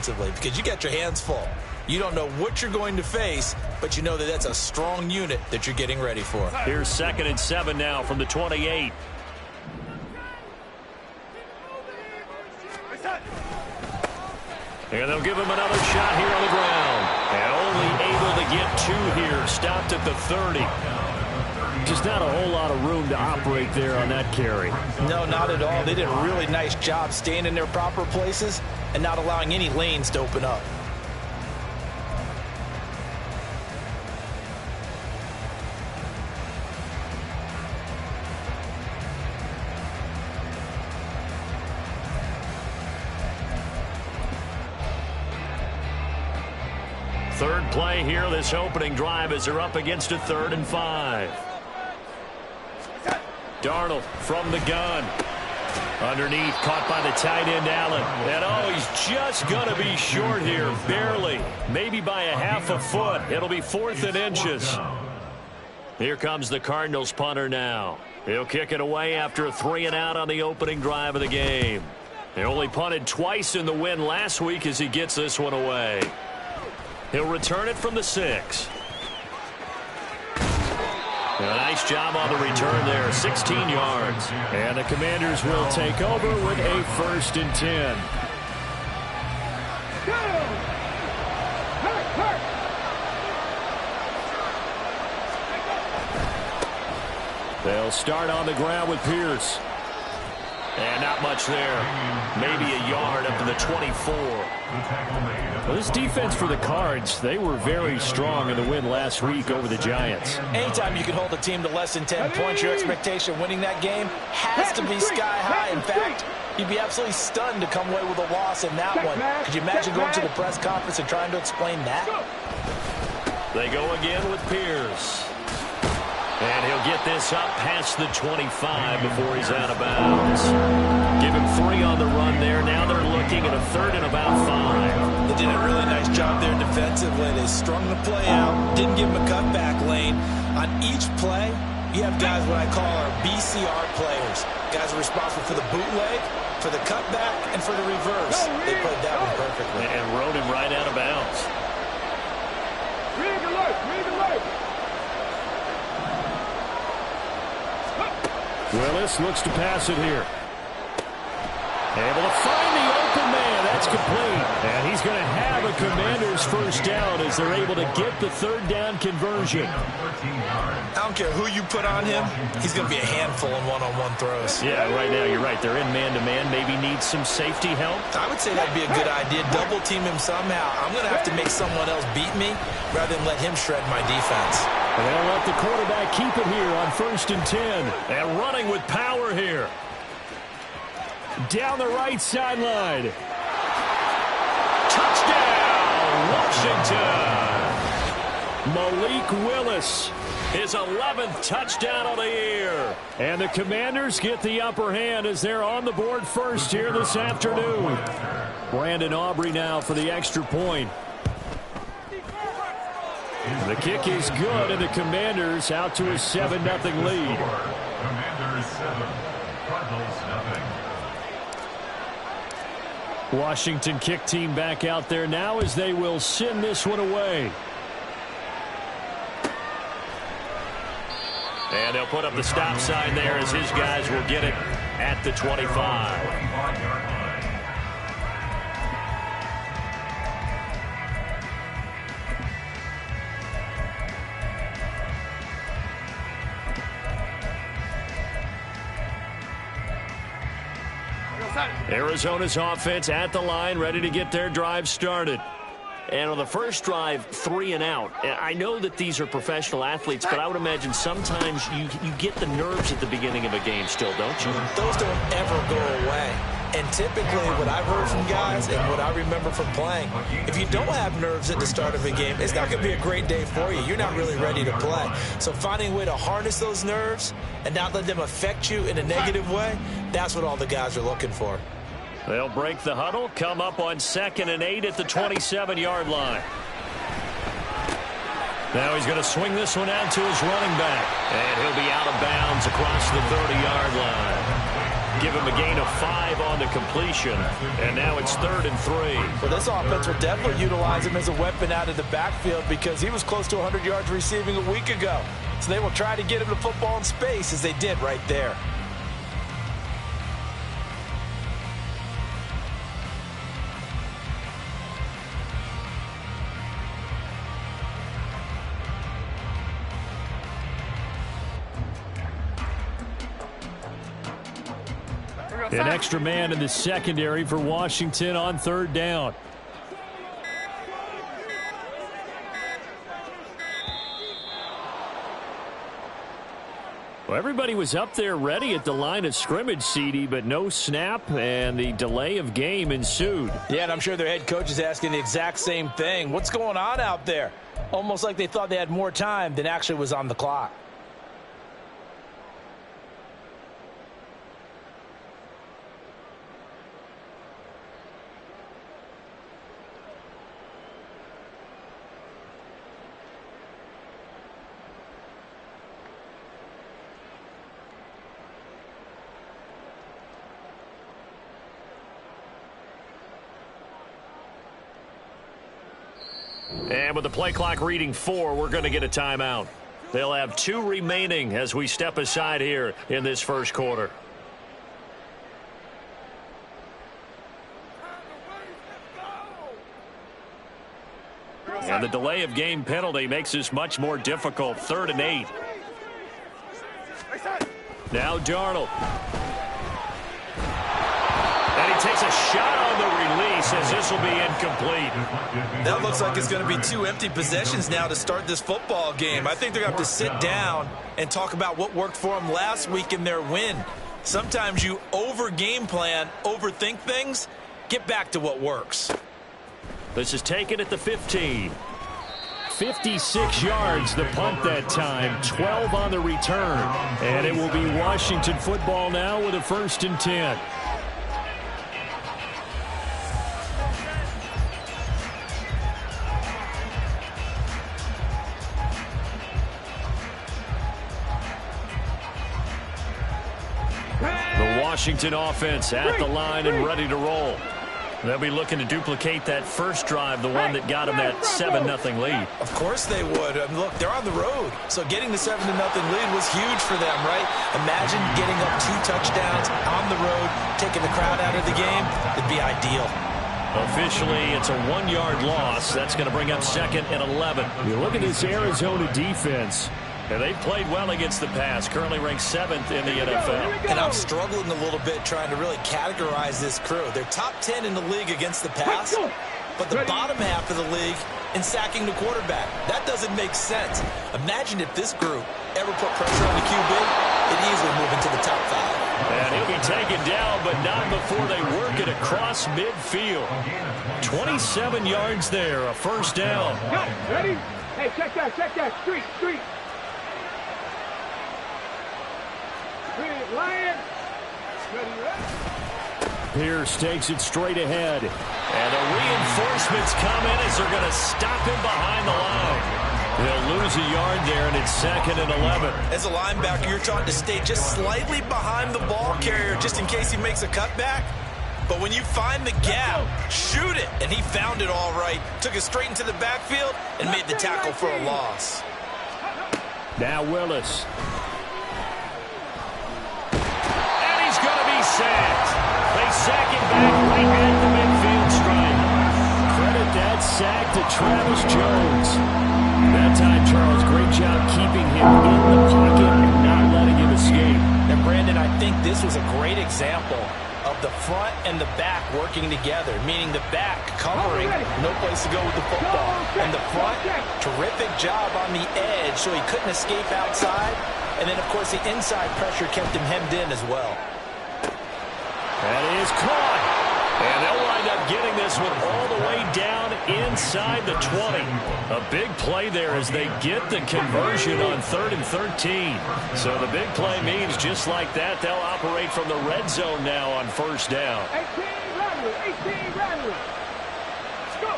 defensively because you got your hands full. You don't know what you're going to face, but you know that that's a strong unit that you're getting ready for. Here's 2nd and 7 now from the 28. And they'll give him another shot here on the ground. And only able to get 2 here. Stopped at the 30. Just not a whole lot of room to operate there on that carry. No, not at all. They did a really nice job staying in their proper places and not allowing any lanes to open up. Third play here, this opening drive as they're up against a 3rd and 5. Darnold from the gun. Underneath, caught by the tight end, Allen. And oh, he's just going to be short here, barely. Maybe by a half a foot. It'll be 4th and inches. Here comes the Cardinals punter now. He'll kick it away after a 3-and-out on the opening drive of the game. They only punted twice in the win last week as he gets this one away. He'll return it from the 6. A nice job on the return there, 16 yards. And the Commanders will take over with a 1st and 10. They'll start on the ground with Pierce. And not much there. Maybe a yard up to the 24. Well, this defense for the Cards, they were very strong in the win last week over the Giants. Anytime you can hold a team to less than 10 points, your expectation winning that game has to be sky high. In fact, you'd be absolutely stunned to come away with a loss in that one. Could you imagine going to the press conference and trying to explain that? They go again with Pierce. And he'll get this up past the 25 before he's out of bounds. Give him 3 on the run there. Now they're looking at a 3rd and about 5. They did a really nice job there defensively. They strung the play out, didn't give him a cutback lane. On each play, you have guys what I call our BCR players. Guys are responsible for the bootleg, for the cutback, and for the reverse. They played that one perfectly. And rode him right out of bounds. Read alert! Read alert! Willis looks to pass it here. Able to find the open man. That's complete. And he's going to have a Commander's 1st down as they're able to get the 3rd down conversion. I don't care who you put on him, he's going to be a handful in one-on-one throws. Yeah, right now you're right. They're in man-to-man. Maybe needs some safety help. I would say that'd be a good idea. Double team him somehow. I'm going to have to make someone else beat me rather than let him shred my defense. And they'll let the quarterback keep it here on 1st and 10. And running with power here. Down the right sideline. Touchdown, Washington. Malik Willis. His 11th touchdown of the year. And the Commanders get the upper hand as they're on the board first here this afternoon. Brandon Aubrey now for the extra point. The kick is good, and the Commanders out to a 7-0 lead. Commanders 7, Cardinals 0. Washington kick team back out there now as they will send this one away. And they'll put up the stop sign there as his guys will get it at the 25. Arizona's offense at the line, ready to get their drive started. And on the first drive, 3 and out. I know that these are professional athletes, but I would imagine sometimes you get the nerves at the beginning of a game still, don't you? Those don't ever go away. And typically what I've heard from guys and what I remember from playing, if you don't have nerves at the start of a game, it's not going to be a great day for you. You're not really ready to play. So finding a way to harness those nerves and not let them affect you in a negative way, that's what all the guys are looking for. They'll break the huddle, come up on 2nd and 8 at the 27-yard line. Now he's going to swing this one out to his running back. And he'll be out of bounds across the 30-yard line. give him a gain of 5 on the completion. And now it's 3rd and 3. Well, this offense will definitely utilize him as a weapon out of the backfield because he was close to 100 yards receiving a week ago. So they will try to get him the football in space as they did right there. An extra man in the secondary for Washington on 3rd down. Well, everybody was up there ready at the line of scrimmage, CD, but no snap, and the delay of game ensued. Yeah, and I'm sure their head coach is asking the exact same thing. What's going on out there? Almost like they thought they had more time than actually was on the clock. And with the play clock reading 4, we're going to get a timeout. They'll have 2 remaining as we step aside here in this first quarter. And the delay of game penalty makes this much more difficult. 3rd and 8. Now Darnold. And he takes a shot on the release as this will be incomplete. That looks like it's going to be 2 empty possessions now to start this football game. I think they're going to have to sit down and talk about what worked for them last week in their win. Sometimes you over-game plan, overthink things, get back to what works. This is taken at the 15. 56 yards the punt that time, 12 on the return. And it will be Washington football now with a 1st and 10. Washington offense at the line and ready to roll. They'll be looking to duplicate that first drive, the one that got them that 7-0 lead. Of course they would. Look, they're on the road, so getting the 7-0 lead was huge for them, right? Imagine getting up 2 touchdowns on the road, taking the crowd out of the game. It'd be ideal. Officially, it's a 1-yard loss. That's going to bring up 2nd and 11. You look at this Arizona defense. And they've played well against the pass, currently ranked 7th in the NFL. And I'm struggling a little bit trying to really categorize this crew. They're top 10 in the league against the pass, but the bottom half of the league in sacking the quarterback. That doesn't make sense. Imagine if this group ever put pressure on the QB, it'd easily move into the top 5. And he'll be taken down, but not before they work it across midfield. 27 yards there, a 1st down. Ready? Hey, check that, street. Pierce takes it straight ahead. And the reinforcements come in as they're going to stop him behind the line. They'll lose a yard there, and it's 2nd and 11. As a linebacker, you're taught to stay just slightly behind the ball carrier just in case he makes a cutback. But when you find the gap, shoot it. And he found it all right. Took it straight into the backfield and made the tackle for a loss. Now Willis. And he's going to be sacked. They sack him back right at the midfield stripe. Credit that sack to Travis Jones. That time, Charles, great job keeping him in the pocket and not letting him escape. And Brandon, I think this was a great example of the front and the back working together, meaning the back covering, no place to go with the football. And the front, terrific job on the edge so he couldn't escape outside. And then, of course, the inside pressure kept him hemmed in as well. That is caught. And they'll wind up getting this one all the way down inside the 20. A big play there as they get the conversion on 3rd and 13. So the big play means just like that, they'll operate from the red zone now on 1st down. 18 Rattler. Let's go.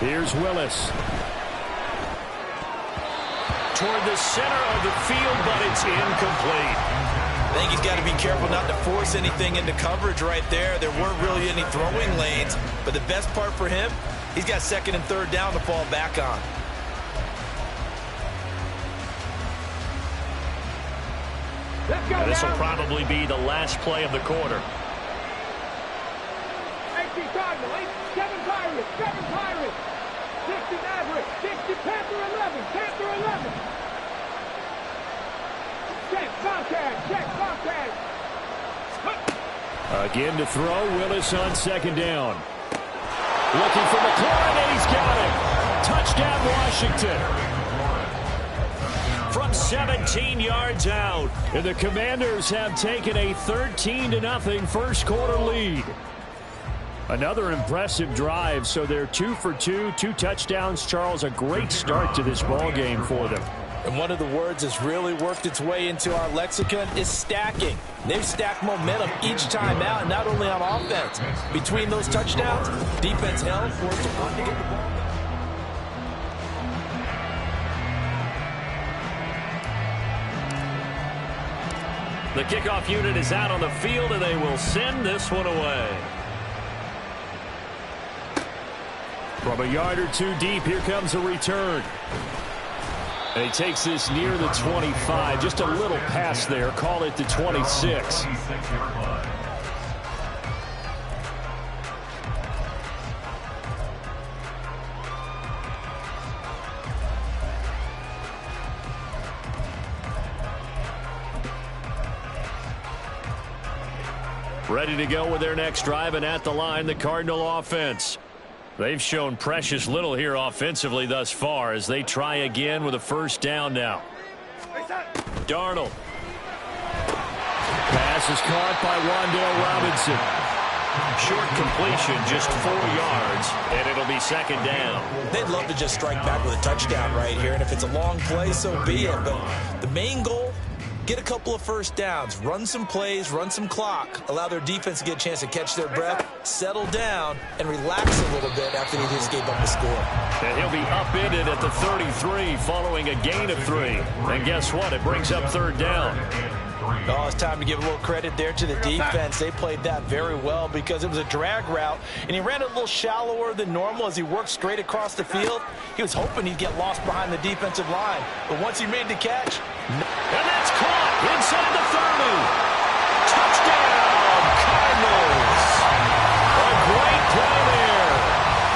Here's Willis. Toward the center of the field, but it's incomplete. I think he's got to be careful not to force anything into coverage right there. There weren't really any throwing lanes, but the best part for him, he's got second and third down to fall back on. This will probably be the last play of the quarter. 18 Cardinal, 7 Pirates, 7 Pirates, 60 Maverick, 60 Panther 11, Panther 11. Check, contact, check, contact. Again to throw, Willis on second down. Looking for McLaurin, and he's got it. Touchdown, Washington. From 17 yards out, and the Commanders have taken a 13-0 first quarter lead. Another impressive drive, so they're 2 for 2, 2 touchdowns. Charles, a great start to this ball game for them. And one of the words that's really worked its way into our lexicon is stacking. They've stacked momentum each time out, and not only on offense. Between those touchdowns, defense held, forced to run to get the ball. The kickoff unit is out on the field, and they will send this one away. From a yard or two deep, here comes a return. And he takes this near the 25. Just a little pass there. Call it the 26. Ready to go with their next drive, and at the line, the Cardinal offense. They've shown precious little here offensively thus far as they try again with a first down now. Darnold. Pass is caught by Wan'Dale Robinson. Short completion, just 4 yards, and it'll be second down. They'd love to just strike back with a touchdown right here, and if it's a long play, so be it. But the main goal, get a couple of first downs, run some plays, run some clock, allow their defense to get a chance to catch their breath, settle down, and relax a little bit after they just gave up the score. And he'll be upended at the 33 following a gain of 3. And guess what? It brings up third down. Oh, it's time to give a little credit there to the defense. They played that very well because it was a drag route, and he ran a little shallower than normal as he worked straight across the field. He was hoping he'd get lost behind the defensive line, but once he made the catch, and that's caught inside the 30. Touchdown, Cardinals. A great play there.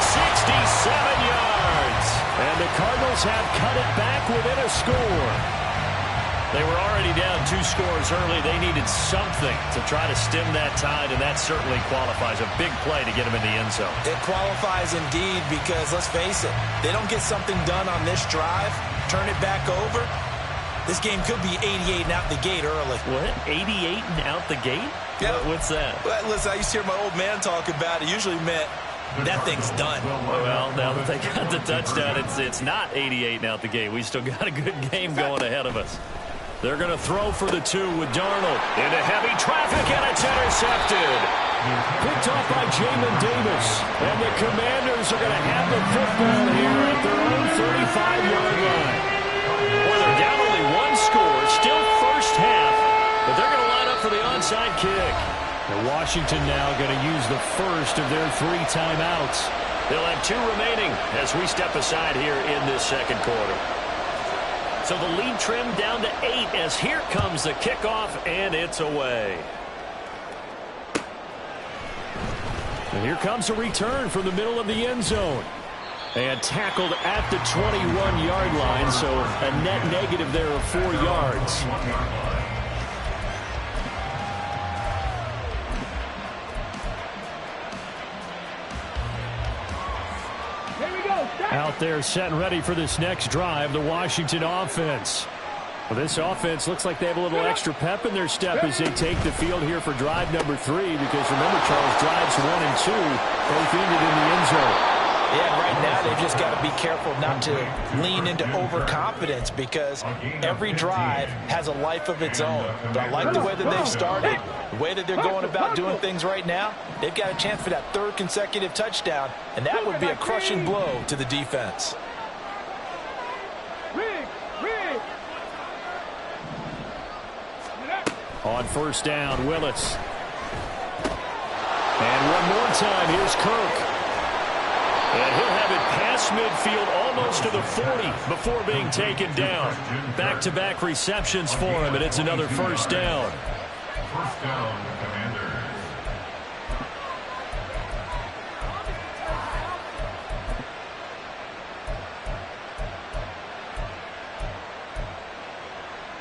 67 yards. And the Cardinals have cut it back within a score. They were already down 2 scores early. They needed something to try to stem that tide, and that certainly qualifies. A big play to get them in the end zone. It qualifies indeed because, let's face it, they don't get something done on this drive, turn it back over, this game could be 88 and out the gate early. What? 88 and out the gate? Yeah. What's that? Well, listen, I used to hear my old man talk about it. Usually meant that thing's done. Well, now that they got the touchdown, it's not 88 and out the gate. We still got a good game going ahead of us. They're going to throw for the 2 with Darnold. Into heavy traffic, and it's intercepted. Picked off by Jamin Davis. And the Commanders are going to have the football here at their own 35-yard line. Well, they're down only 1 score, still first half, but they're going to line up for the onside kick. And Washington now going to use the first of their 3 timeouts. They'll have 2 remaining as we step aside here in this second quarter. So the lead trimmed down to 8 as here comes the kickoff, and it's away. And here comes a return from the middle of the end zone. And tackled at the 21-yard line, so a net negative there of 4 yards. Out there set and ready for this next drive, the Washington offense. Well, this offense looks like they have a little extra pep in their step as they take the field here for drive number 3, because remember, Charles, drives 1 and 2 both ended in the end zone. Yeah, right now they've just got to be careful not to lean into overconfidence because every drive has a life of its own. But I like the way that they've started, the way that they're going about doing things right now. They've got a chance for that 3rd consecutive touchdown, and that would be a crushing blow to the defense. On first down, Willis. And one more time, here's Kirk. And he'll have it past midfield almost to the 40 before being taken down. Back-to-back receptions for him, and it's another first down. First down, Commanders.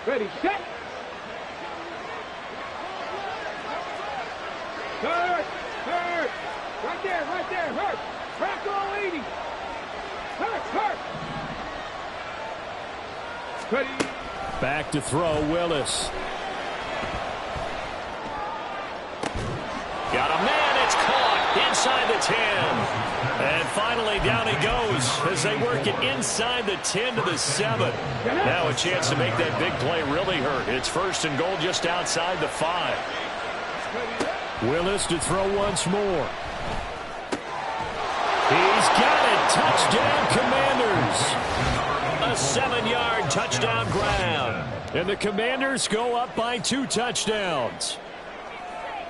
Ready, set. Hurt. Right there, hurt. Crack all 80. Hurt. Ready. Back to throw, Willis. Got a man, it's caught inside the 10. And finally down he goes as they work it inside the 10 to the 7. Now a chance to make that big play really hurt. It's first and goal just outside the 5. Willis to throw once more. He's got it. Touchdown, Commanders. A 7-yard touchdown grab. And the Commanders go up by 2 touchdowns.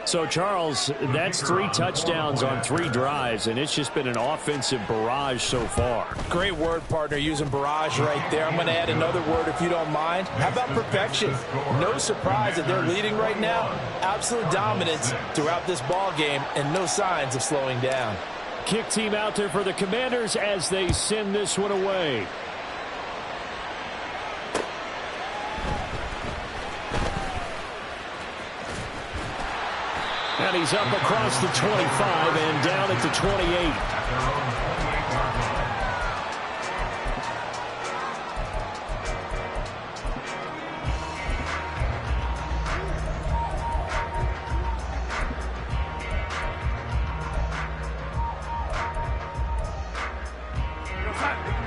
So, Charles, that's 3 touchdowns on 3 drives, and it's just been an offensive barrage so far. Great word, partner, using barrage right there. I'm going to add another word if you don't mind. How about perfection? No surprise that they're leading right now. Absolute dominance throughout this ball game and no signs of slowing down. Kick team out there for the Commanders as they send this one away. And he's up across the 25 and down at the 28.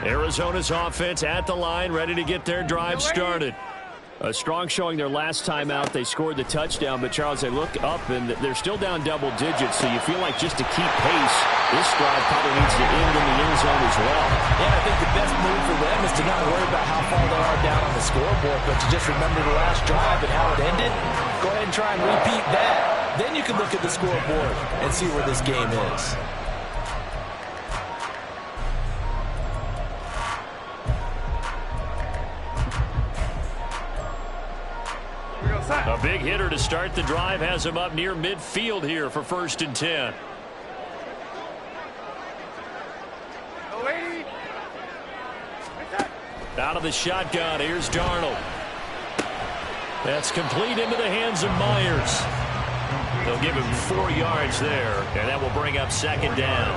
Arizona's offense at the line, ready to get their drive started. A strong showing their last time out. They scored the touchdown, but, Charles, they look up, and they're still down double digits, so you feel like just to keep pace, this drive probably needs to end in the end zone as well. Yeah, I think the best move for them is to not worry about how far they are down on the scoreboard, but to just remember the last drive and how it ended. Go ahead and try and repeat that. Then you can look at the scoreboard and see where this game is. A big hitter to start the drive has him up near midfield here for first and 10. Out of the shotgun, here's Darnold. That's complete into the hands of Myers. They'll give him 4 yards there, and that will bring up second down.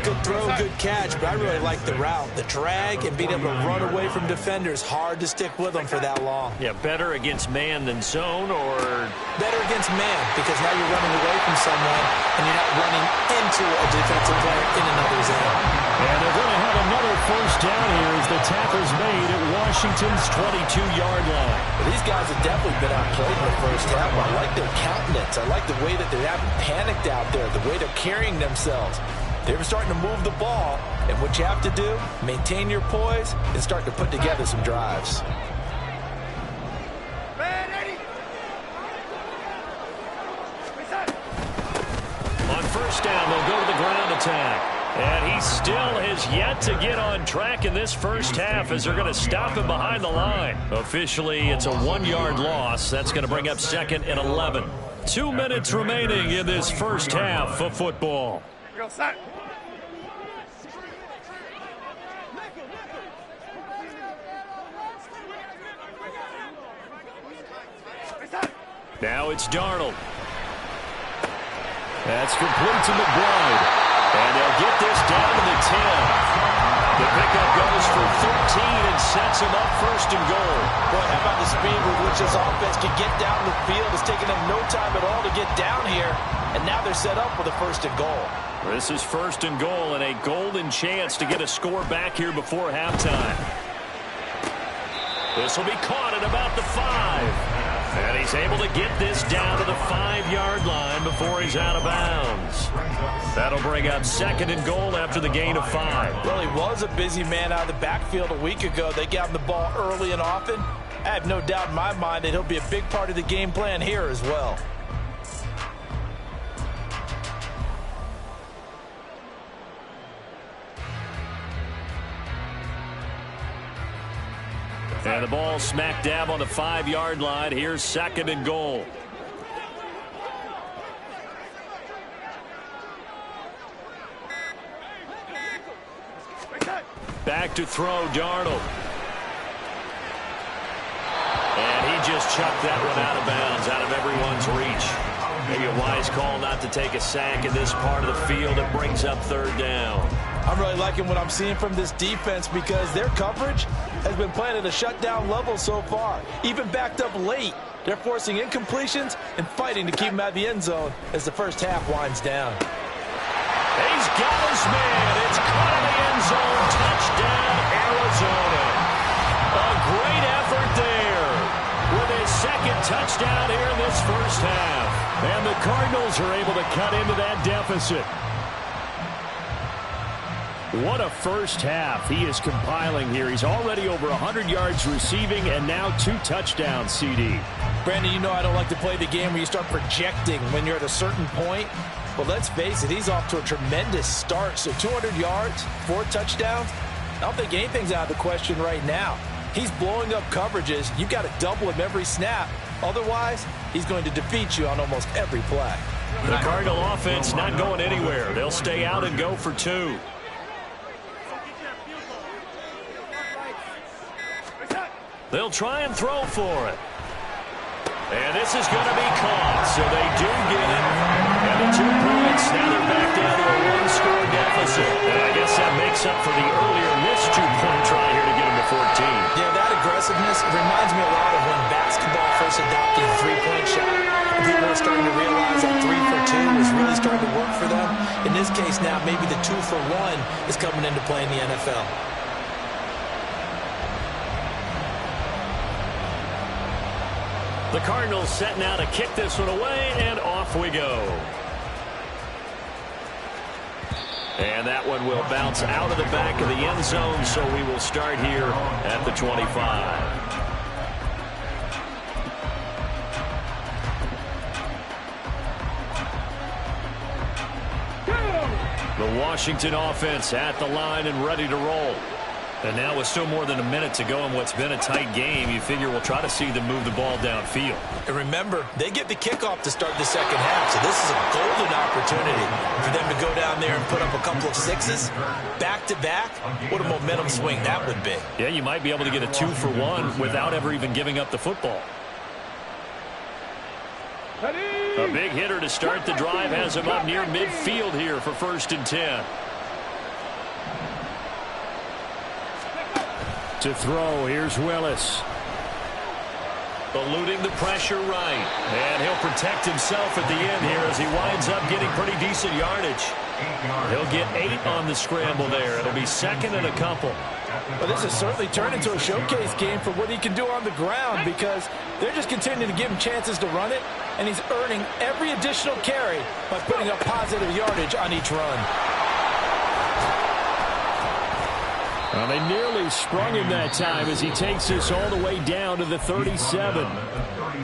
Good throw, good catch, but I really like the route. The drag and being able to run away from defenders, hard to stick with them for that long. Yeah, better against man than zone, or? Better against man, because now you're running away from someone, and you're not running into a defensive player in another zone. And they're going to have another first down here as the tackle's made at Washington's 22-yard line. Well, these guys have definitely been outplayed in the first half. I like their countenance. I like the way that they haven't panicked out there, the way they're carrying themselves. They're starting to move the ball, and what you have to do, maintain your poise and start to put together some drives. On first down, they'll go to the ground attack. And he still has yet to get on track in this first half as they're going to stop him behind the line. Officially, it's a 1-yard loss. That's going to bring up second and 11. 2 minutes remaining in this first half of football. Now it's Darnold. That's complete to McBride. And they'll get this down to the 10. The pickup goes for 13 and sets him up first and goal. Boy, how about the speed with which this offense can get down the field? It's taken them no time at all to get down here. And now they're set up with a first and goal. This is first and goal and a golden chance to get a score back here before halftime. This will be caught at about the 5. And he's able to get this down to the 5-yard line before he's out of bounds. That'll bring up second and goal after the gain of 5. Well, he was a busy man out of the backfield a week ago. They got him the ball early and often. I have no doubt in my mind that he'll be a big part of the game plan here as well. And the ball smack dab on the 5-yard line. Here's 2nd and goal. Back to throw, Darnold. And he just chucked that one out of bounds, out of everyone's reach. Maybe a wise call not to take a sack in this part of the field. It brings up 3rd down. I'm really liking what I'm seeing from this defense because their coverage has been playing at a shutdown level so far. Even backed up late, they're forcing incompletions and fighting to keep them out of the end zone as the first half winds down. He's got his man. It's caught in the end zone. Touchdown, Arizona. A great effort there with his 2nd touchdown here in this first half. And the Cardinals are able to cut into that deficit. What a first half he is compiling here. He's already over 100 yards receiving and now 2 touchdowns, CD. Brandon, you know I don't like to play the game where you start projecting when you're at a certain point. But let's face it, he's off to a tremendous start. So 200 yards, 4 touchdowns. I don't think anything's out of the question right now. He's blowing up coverages. You've got to double him every snap. Otherwise, he's going to defeat you on almost every play. The Cardinal offense not going anywhere. They'll stay out and go for 2. They'll try and throw for it. And this is going to be caught, so they do get it. And the 2 points, now they're back down to a 1-score deficit. And I guess that makes up for the earlier missed 2-point try here to get them to 14. Yeah, that aggressiveness reminds me a lot of when basketball first adopted a 3-point shot. And people were starting to realize that 3 for 2 was really starting to work for them. In this case now, maybe the 2 for 1 is coming into play in the NFL. The Cardinals setting out to kick this one away, and off we go. And that one will bounce out of the back of the end zone, so we will start here at the 25. The Washington offense at the line and ready to roll. And now with still more than a minute to go in what's been a tight game, you figure we'll try to see them move the ball downfield. And remember, they get the kickoff to start the second half, so this is a golden opportunity for them to go down there and put up a couple of 6s back-to-back. What a momentum swing that would be. Yeah, you might be able to get a 2 for 1 without ever even giving up the football. A big hitter to start the drive has him up near midfield here for 1st and 10. To throw, here's Willis. Eluding the pressure right. And he'll protect himself at the end here as he winds up getting pretty decent yardage. He'll get 8 on the scramble there. It'll be 2nd and a couple. Well, this has certainly turned into a showcase game for what he can do on the ground because they're just continuing to give him chances to run it, and he's earning every additional carry by putting up positive yardage on each run. Well, they nearly sprung him that time as he takes this all the way down to the 37.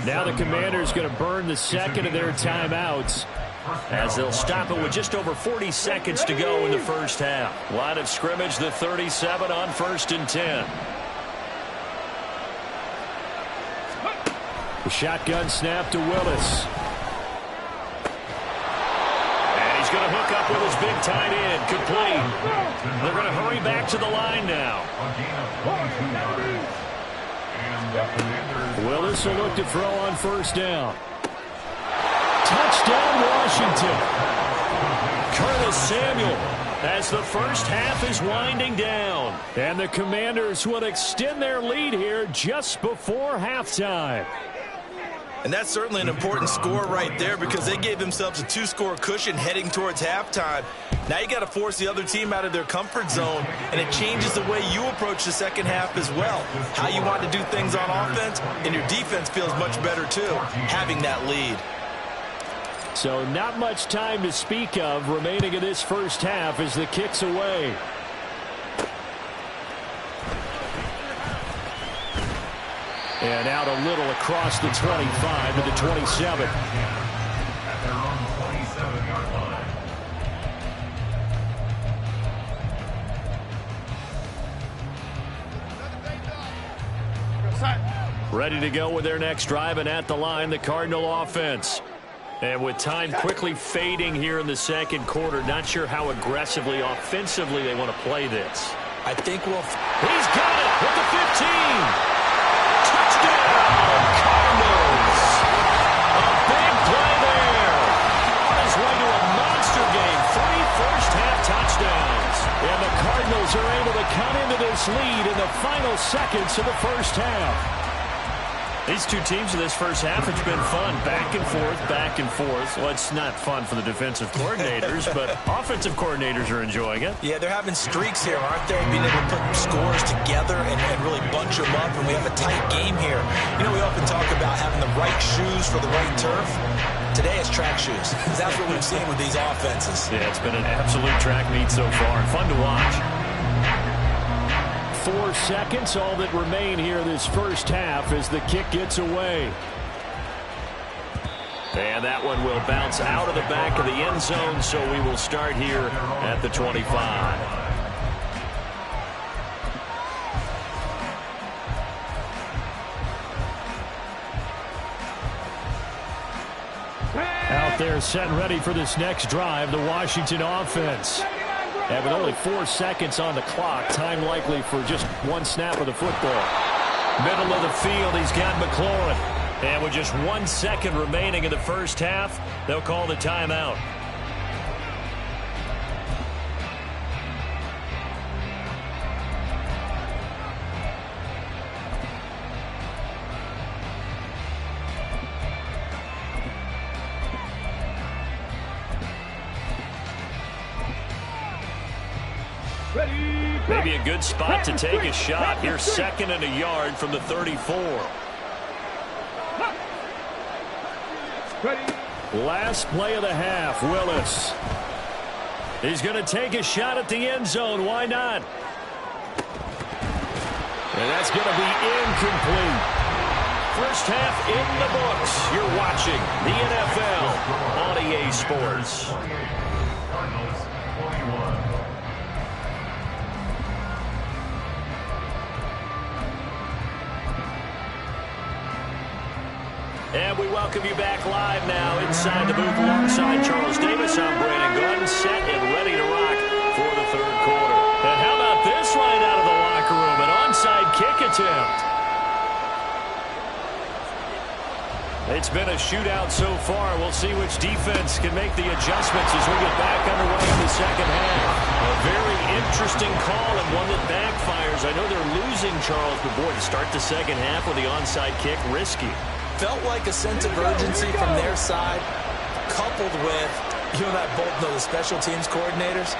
Now the Commanders going to burn the 2nd of their timeouts as they'll stop it with just over 40 seconds to go in the first half. Line of scrimmage, the 37 on 1st and 10. The shotgun snap to Willis. Going to hook up with his big tight end, complete. They're going to hurry back to the line now. Willis will look to throw on 1st down. Touchdown, Washington. Curtis Samuel as the first half is winding down. And the Commanders will extend their lead here just before halftime. And that's certainly an important score right there because they gave themselves a 2-score cushion heading towards halftime. Now you got to force the other team out of their comfort zone, and it changes the way you approach the second half as well. How you want to do things on offense, and your defense feels much better too, having that lead. So not much time to speak of remaining in this first half as the kick's away. And out a little across the 25 to the 27. At their own 27-yard line. Ready to go with their next drive, and at the line, the Cardinal offense. And with time quickly fading here in the second quarter, not sure how aggressively, offensively they want to play this. I think we'll... He's got it with the 15. Touchdown, Cardinals. A big play there. On his way to a monster game. 3 first-half touchdowns. And the Cardinals are able to cut into this lead in the final seconds of the first half. These two teams in this first half, it's been fun. Back and forth, back and forth. Well, it's not fun for the defensive coordinators, but offensive coordinators are enjoying it. Yeah, they're having streaks here, aren't they? Being able to put scores together and really bunch them up, and we have a tight game here. You know, we often talk about having the right shoes for the right turf. Today it's track shoes. That's what we've seen with these offenses. Yeah, it's been an absolute track meet so far. Fun to watch. 4 seconds, all that remain here this first half as the kick gets away. And that one will bounce out of the back of the end zone, so we will start here at the 25. Out there set and ready for this next drive, the Washington offense. And with only 4 seconds on the clock, time likely for just one snap of the football. Middle of the field, he's got McLaurin. And with just 1 second remaining in the first half, they'll call the timeout. Maybe a good spot to take a shot. Here's 2nd and a yard from the 34. Last play of the half, Willis. He's going to take a shot at the end zone. Why not? And that's going to be incomplete. First half in the books. You're watching the NFL on EA Sports. Cardinals 21. And we welcome you back live now inside the booth alongside Charles Davis. I'm Brandon Gordon, set and ready to rock for the third quarter. And how about this right out of the locker room? An onside kick attempt. It's been a shootout so far. We'll see which defense can make the adjustments as we get back underway in the second half. A very interesting call and one that backfires. I know they're losing, Charles, but boy, to start the second half with the onside kick, risky. Felt like a sense of urgency from their side, coupled with, you and I both know the special teams coordinators,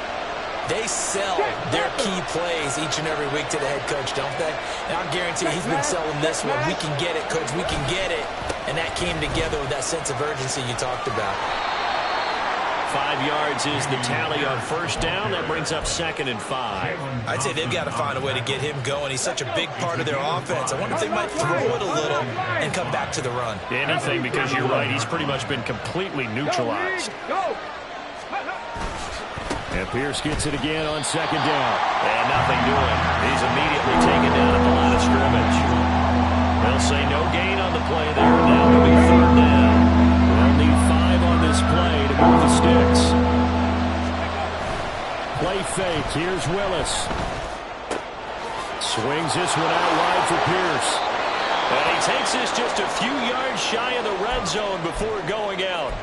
they sell their key plays each and every week to the head coach, don't they? And I guarantee he's been selling this one. We can get it, coach, we can get it. And that came together with that sense of urgency you talked about. 5 yards is the tally on first down. That brings up 2nd and 5. I'd say they've got to find a way to get him going. He's such a big part of their offense. I wonder if they might throw it a little and come back to the run. Anything, because you're right. He's pretty much been completely neutralized. And Pierce gets it again on 2nd down. And nothing doing. He's immediately taken down at the line of scrimmage. They'll say no gain on the play there. Now it'll be 3rd down. They'll need 5 on this play to move the sticks. Play fake. Here's Willis. Swings this one out wide for Pierce. And he takes this just a few yards shy of the red zone before going out.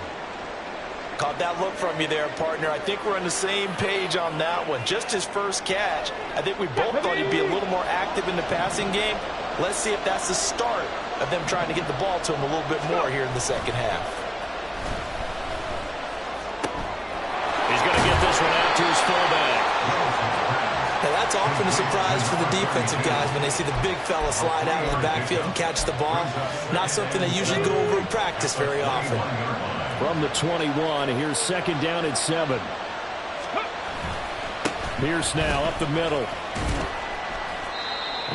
Caught that look from you there, partner. I think we're on the same page on that one. Just his first catch. I think we both thought he'd be a little more active in the passing game. Let's see if that's the start of them trying to get the ball to him a little bit more here in the second half. He's going to get this one out to his fullback. Now that's often a surprise for the defensive guys when they see the big fella slide out of the backfield and catch the ball. Not something they usually go over in practice very often. From the 21, here's 2nd down and 7. Pierce now up the middle.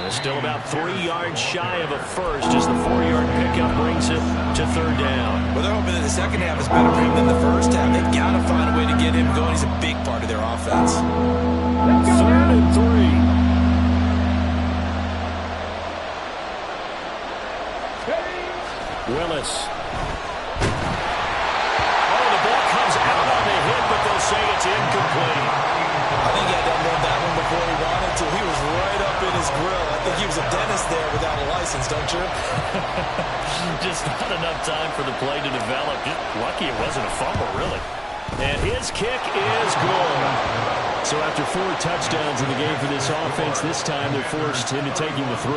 Still about 3 yards shy of a first as the 4-yard pickup brings it to third down. Well, they're hoping that the second half is better for him than the first half. They've got to find a way to get him going. He's a big part of their offense. 3rd and 3. Willis. Oh, the ball comes out on the hit, but they'll say it's incomplete. I think he had to run that one before he wanted to. He was right up in his grill. I think he was a dentist there without a license, don't you? Just not enough time for the play to develop. Just lucky it wasn't a fumble, really. And his kick is good. So after 4 touchdowns in the game for this offense, this time they're forced into taking the 3.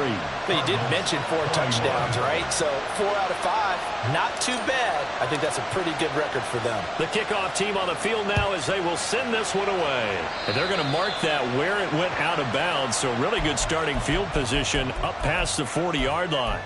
But you did mention 4 touchdowns, right? So 4 out of 5, not too bad. I think that's a pretty good record for them. The kickoff team on the field now as they will send this one away. And they're going to mark that where it went out of bounds. So really good starting field position up past the 40-yard line.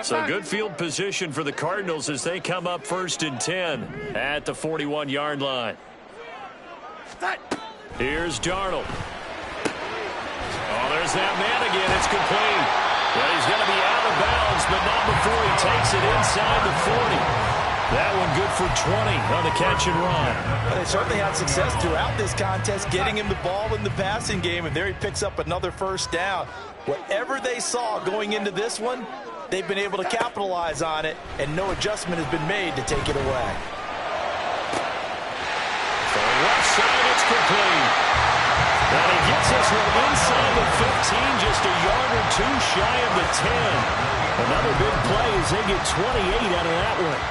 So good field position for the Cardinals as they come up 1st and 10 at the 41-yard line. Here's Darnold. Oh, there's that man again. It's complete. Well, he's going to be out of bounds, but not before he takes it inside the 40. That one good for 20 on the catch and run. Well, they certainly had success throughout this contest, getting him the ball in the passing game, and there he picks up another first down. Whatever they saw going into this one, they've been able to capitalize on it, and no adjustment has been made to take it away. So left side, it's complete. And he gets this one inside the 15, just a yard or 2 shy of the 10. Another big play as they get 28 out of that one.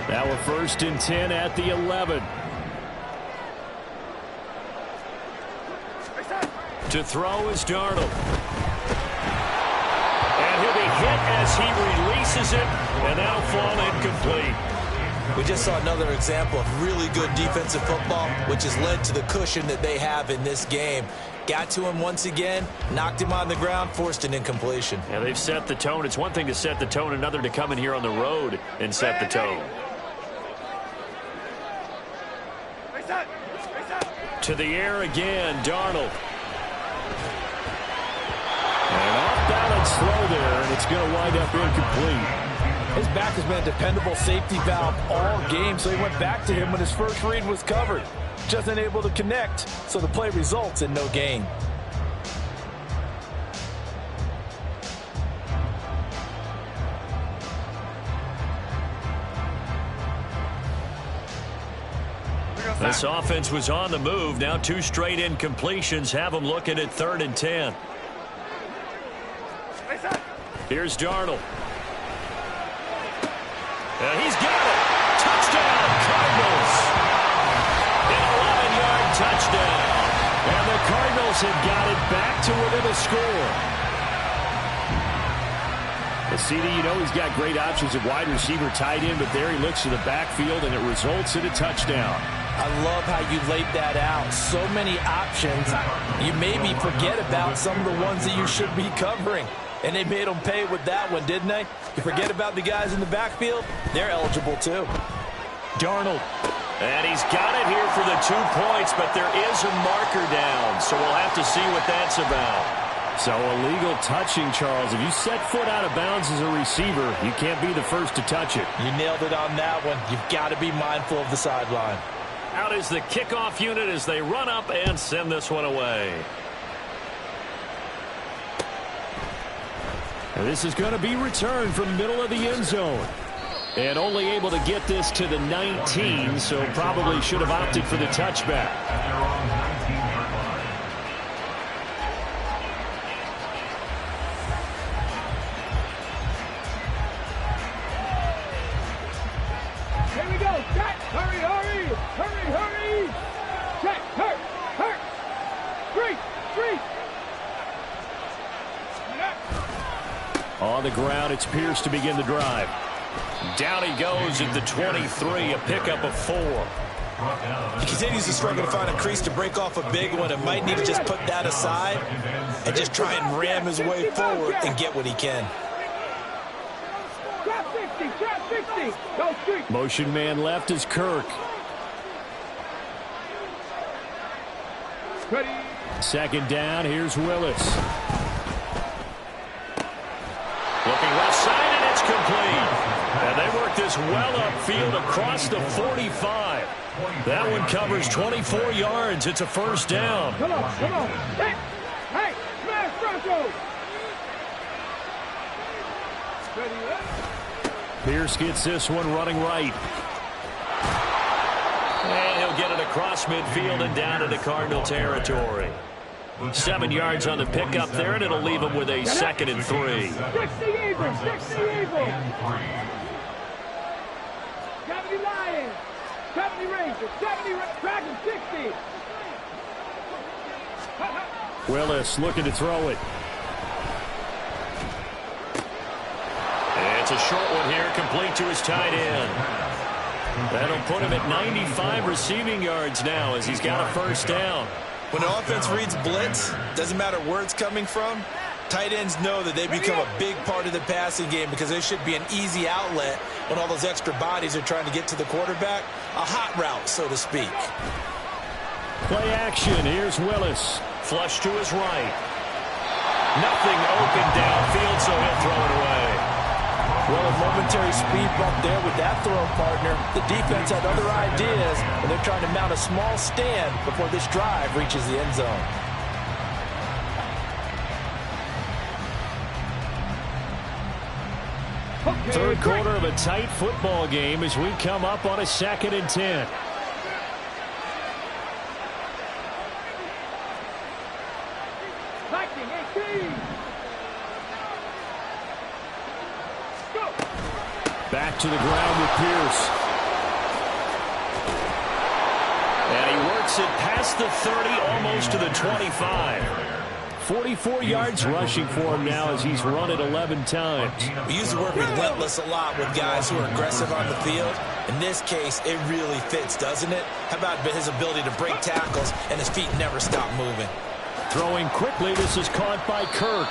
Now a 1st and 10 at the 11. To throw is Darnold. And he'll be hit as he releases it, and that'll fall incomplete. We just saw another example of really good defensive football, which has led to the cushion that they have in this game. Got to him once again, knocked him on the ground, forced an incompletion. Yeah, they've set the tone. It's one thing to set the tone, another to come in here on the road and set the tone. To the air again, Darnold. And off-balance throw there, and it's going to wind up incomplete. His back has been a dependable safety valve all game, so he went back to him when his first read was covered. Just unable to connect, so the play results in no gain. This offense was on the move. Now 2 straight incompletions have them looking at 3rd and 10. Here's Darnold. And he's got it. Touchdown, Cardinals. An 11-yard touchdown. And the Cardinals have got it back to within a score. The CD, you know he's got great options at wide receiver, tight end, but there he looks to the backfield, and it results in a touchdown. I love how you laid that out. So many options. You maybe forget about some of the ones that you should be covering. And they made them pay with that one, didn't they? You forget about the guys in the backfield, they're eligible too. Darnold. And he's got it here for the 2 points, but there is a marker down, so we'll have to see what that's about. So illegal touching, Charles. If you set foot out of bounds as a receiver, you can't be the first to touch it. You nailed it on that one. You've got to be mindful of the sideline. Out is the kickoff unit as they run up and send this one away. And this is going to be returned from middle of the end zone. And only able to get this to the 19, so probably should have opted for the touchback. we go. Check. Hurry, hurry. Hurry, hurry. Check. Hurt. Hurt. Street. Street. On the ground, it's Pierce to begin the drive. Down he goes at the 23, a pickup of 4. He continues to struggle to find a crease to break off a big one and might need to just put that aside and just try and ram his way forward and get what he can. Trap 60. Trap 60. Go street. Motion man left is Kirk. Ready. Second down, here's Willis. Looking left side, and it's complete. And they work this well upfield across the 45. That one covers 24 yards. It's a first down. Come on, come on. Hey, hey, smash Bronco. Ready, Pierce gets this one running right. And he'll get it across midfield and down into Cardinal territory. 7 yards on the pickup there, and it'll leave him with a 2nd and 3. 60 Eagles, 60 Eagles. 70 Lions, 70 Rangers, 70 Dragons, 60. Willis looking to throw it. It's a short one here, complete to his tight end. That'll put him at 95 receiving yards now as he's got a first down. When the offense reads blitz, doesn't matter where it's coming from, tight ends know that they become a big part of the passing game because there should be an easy outlet when all those extra bodies are trying to get to the quarterback. A hot route, so to speak. Play action. Here's Willis. Flush to his right. Nothing open downfield, so he'll throw it away. Well, a momentary speed bump there with that throw, partner. The defense had other ideas, and they're trying to mount a small stand before this drive reaches the end zone. Third quarter of a tight football game as we come up on a 2nd and 10. Lightning, 18. Back to the ground with Pierce. And he works it past the 30, almost to the 25. 44 yards rushing for him now as he's run it 11 times. We use the word relentless a lot with guys who are aggressive on the field. In this case, it really fits, doesn't it? How about his ability to break tackles and his feet never stop moving? Throwing quickly, this is caught by Kirk.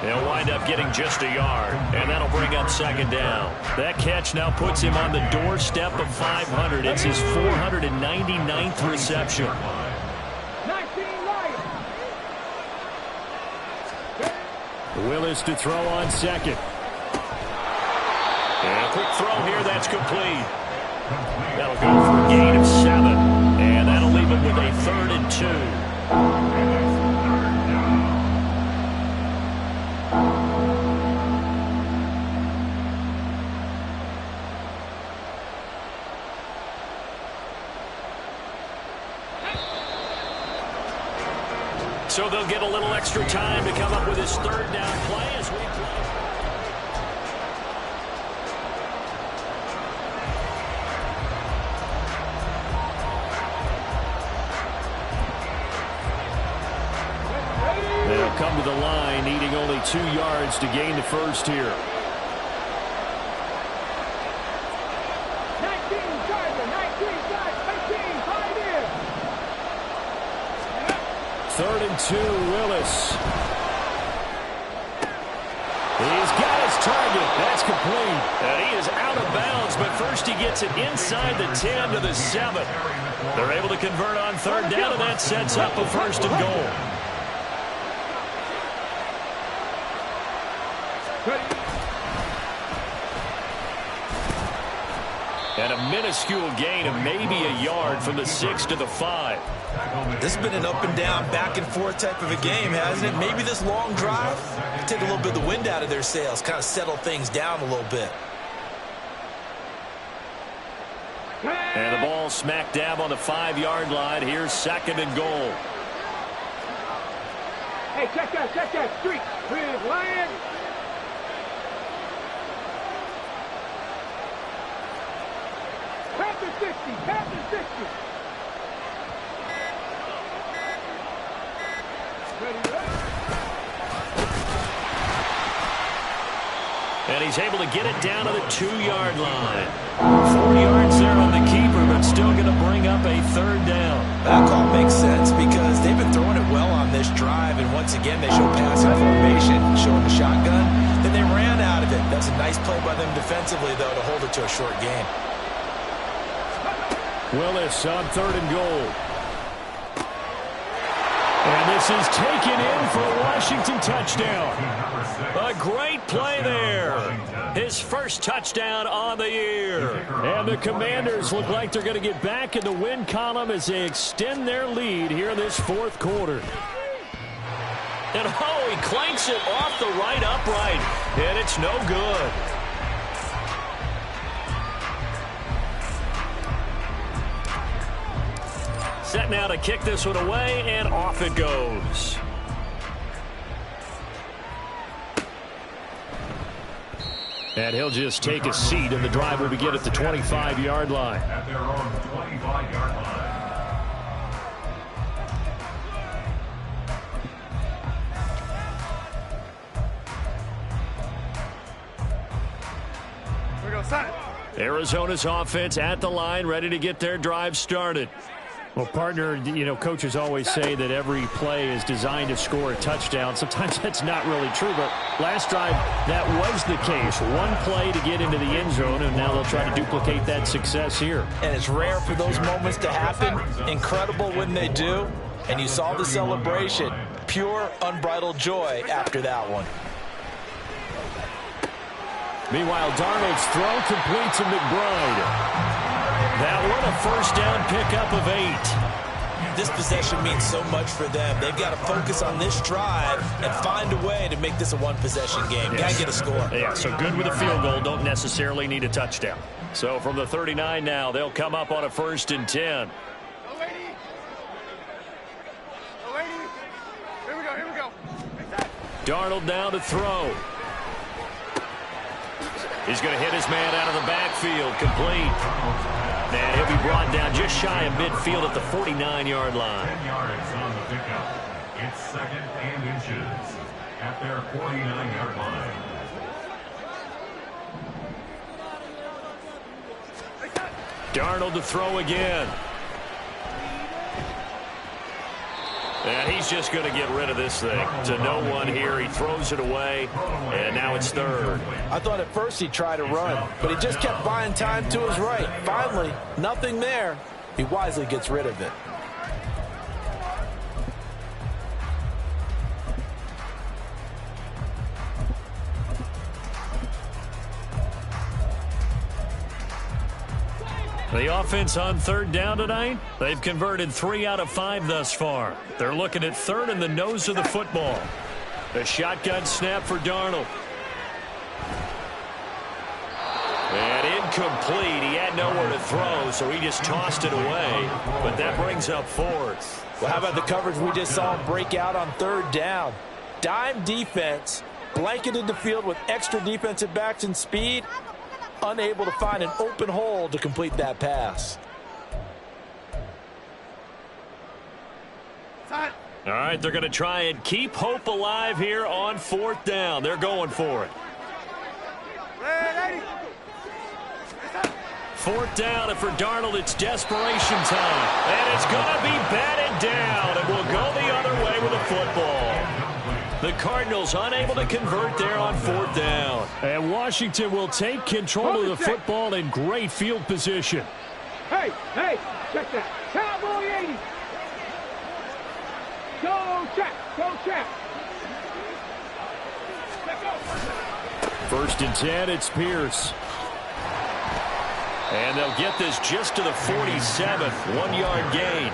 They'll wind up getting just a yard, and that'll bring up 2nd down. That catch now puts him on the doorstep of 500. It's his 499th reception. 19 Lions. Willis to throw on 2nd. And a quick throw here, that's complete. That'll go for a gain of 7, and that'll leave him with a 3rd and 2. So they'll get a little extra time to come up with his 3rd down play as we play. They'll come to the line, needing only 2 yards to gain the first here. 19 Charger, 19 Charger, 18, 5 in. 3rd and 2, Willis. He's got his target. That's complete. And he is out of bounds, but first he gets it inside the 10 to the 7. They're able to convert on 3rd down, and that sets up a 1st and goal. And a minuscule gain of maybe a yard from the 6 to the 5. This has been an up and down, back and forth type of a game, hasn't it? Maybe this long drive can take a little bit of the wind out of their sails, kind of settle things down a little bit. And the ball smack dab on the 5-yard line. Here's 2nd and goal. Hey, check that street with Lions. Panther 60. Panther 60. And he's able to get it down to the 2-yard line. 4 yards there on the keeper, but still going to bring up a third down. That call makes sense because they've been throwing it well on this drive, and once again they show passing formation, showing the shotgun. Then they ran out of it. That's a nice play by them defensively, though, to hold it to a short gain. Willis on 3rd and goal. And this is taken in for a Washington touchdown. A great play there. His first touchdown on the year. And the Commanders look like they're going to get back in the win column as they extend their lead here in this 4th quarter. And oh, he clanks it off the right upright. And it's no good. Set now to kick this one away, and off it goes. And he'll just take a seat, and the drive will begin at the 25-yard line. At their own 25-yard line. Here we go, son. Arizona's offense at the line, ready to get their drive started. Well, partner, you know, coaches always say that every play is designed to score a touchdown. Sometimes that's not really true, but last drive, that was the case. One play to get into the end zone, and now they'll try to duplicate that success here. And it's rare for those moments to happen. Incredible when they do. And you saw the celebration. Pure, unbridled joy after that one. Meanwhile, Darnold's throw complete to McBride. That one a first down pickup of 8. This possession means so much for them. They've got to focus on this drive and find a way to make this a one-possession game. Yes. Got to get a score. Yeah, so good with a field goal. Don't necessarily need a touchdown. So from the 39 now, they'll come up on a 1st and 10. Oh, lady. Oh, lady. Here we go, here we go. Darnold now to throw. He's going to hit his man out of the backfield, complete. And he'll be brought down just shy of midfield at the 49-yard line. 10 yards on the pickup. It's 2nd and inches at their 49-yard line. Darnold to throw again. And he's just going to get rid of this thing. To no one here. He throws it away, and now it's 3rd. I thought at first he'd try to run, but he just kept buying time to his right. Finally, nothing there. He wisely gets rid of it. The offense on 3rd down tonight, they've converted 3 out of 5 thus far. They're looking at 3rd in the nose of the football. The shotgun snap for Darnold. And incomplete. He had nowhere to throw, so he just tossed it away. But that brings up 4th. Well, how about the coverage we just saw him break out on 3rd down? Dime defense, blanketed the field with extra defensive backs and speed. Unable to find an open hole to complete that pass. All right, they're going to try and keep hope alive here on 4th down. They're going for it. 4th down, and for Darnold, it's desperation time. And it's going to be batted down, and we'll go the other way with the football. The Cardinals unable to convert there on 4th down. And Washington will take control of the football in great field position. Hey, check that. Cowboy 80. Go check. 1st and 10, it's Pierce. And they'll get this just to the 47, 1-yard gain.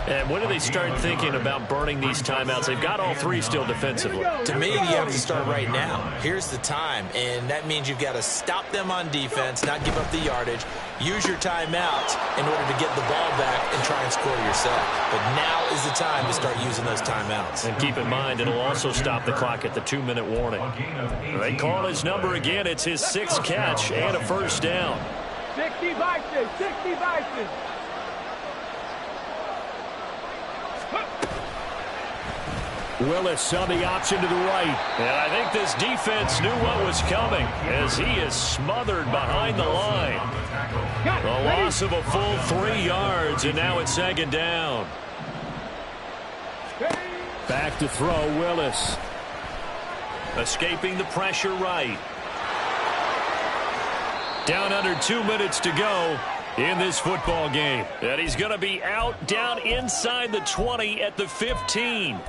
And when do they start thinking about burning these timeouts? They've got all 3 still defensively. To me, you have to start right now. Here's the time, and that means you've got to stop them on defense, not give up the yardage, use your timeouts in order to get the ball back and try and score yourself. But now is the time to start using those timeouts. And keep in mind, it'll also stop the clock at the 2-minute warning. They call his number again. It's his 6th catch and a 1st down. 60 vices, 60 vices. Willis on the option to the right. And I think this defense knew what was coming as he is smothered behind the line. A loss of a full 3 yards, and now it's second down. Back to throw, Willis. Escaping the pressure right. Down under 2 minutes to go in this football game. And he's going to be out down inside the 20 at the 15.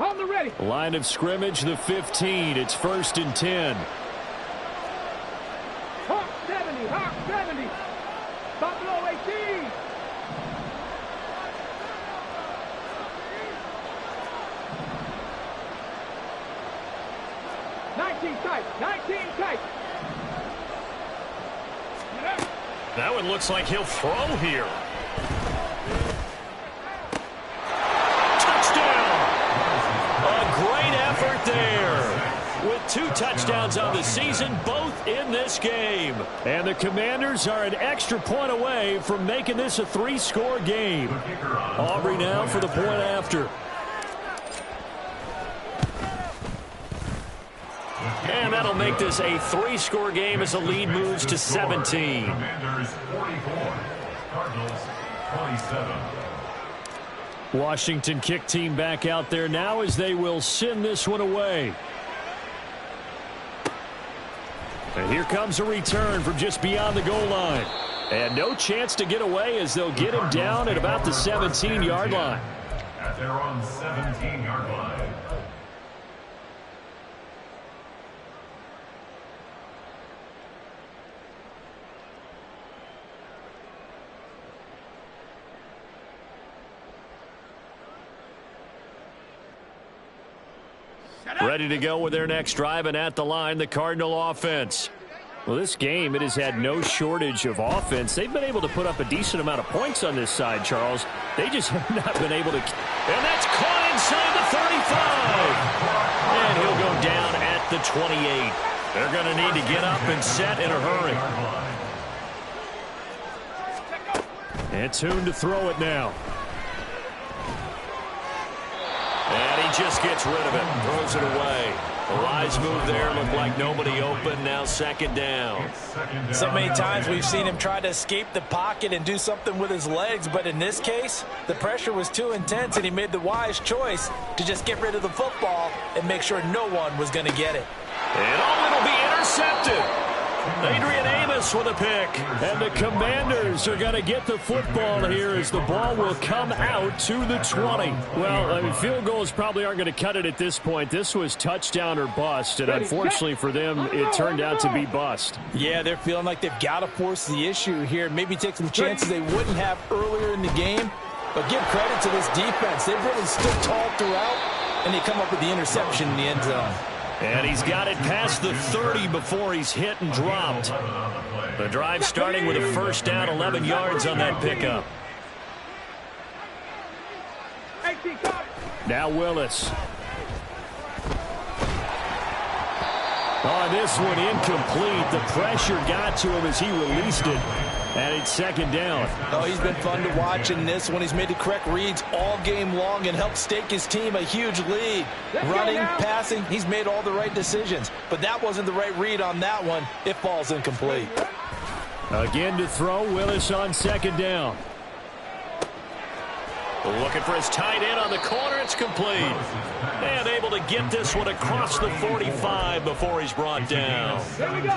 On the ready. Line of scrimmage, the 15. It's 1st and 10. Hawk 70, Hawk 70. Buffalo 18. Tight. That one looks like he'll throw here. Touchdown! A great effort there. With 2 touchdowns on the season, both in this game. And the Commanders are an extra point away from making this a 3-score game. Aubrey now for the point after. And that'll make this a 3-score game as the lead moves to 17. Commanders 44, Cardinals 27. Washington kick team back out there now as they will send this one away. And here comes a return from just beyond the goal line. And no chance to get away as they'll get him down at about the 17-yard line. At their own 17-yard line. Ready to go with their next drive, and at the line, the Cardinal offense. Well, this game, it has had no shortage of offense. They've been able to put up a decent amount of points on this side, Charles. They just have not been able to. And that's caught inside the 35. And he'll go down at the 28. They're going to need to get up and set in a hurry. And Tune to throw it now. And he just gets rid of it, throws it away. A wise move there, looked like nobody open, now second down. So many times we've seen him try to escape the pocket and do something with his legs, but in this case, the pressure was too intense and he made the wise choice to just get rid of the football and make sure no one was going to get it. And it'll be intercepted. Adrian Amos with a pick. And the Commanders are going to get the football here as the ball will come out to the 20. Well, I mean, field goals probably aren't going to cut it at this point. This was touchdown or bust, and unfortunately for them, it turned out to be bust. Yeah, they're feeling like they've got to force the issue here, maybe take some chances they wouldn't have earlier in the game. But give credit to this defense. They've really stood tall throughout, and they come up with the interception in the end zone. And he's got it past the 30 before he's hit and dropped. The drive starting with a first down, 11 yards on that pickup. Now Willis. On this one, incomplete. The pressure got to him as he released it. And it's second down. Oh, he's been fun to watch in this one. He's made the correct reads all game long and helped stake his team a huge lead. Running, passing, he's made all the right decisions. But that wasn't the right read on that one. It falls incomplete. Again to throw, Willis on second down. Looking for his tight end on the corner. It's complete. And able to get this one across the 45 before he's brought down. There we go.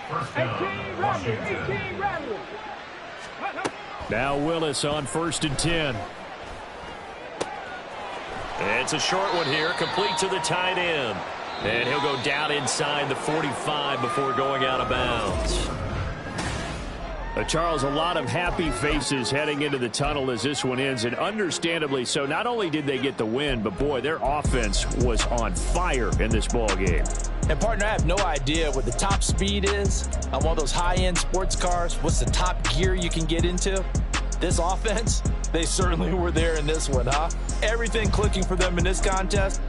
18 Ramblers. Now Willis on 1st and 10. It's a short one here, complete to the tight end. And he'll go down inside the 45 before going out of bounds. Charles, a lot of happy faces heading into the tunnel as this one ends, and understandably so. Not only did they get the win, but boy, their offense was on fire in this ball game. And partner, I have no idea what the top speed is on one of those high-end sports cars. What's the top gear you can get into? This offense, they certainly were there in this one, huh? Everything clicking for them in this contest.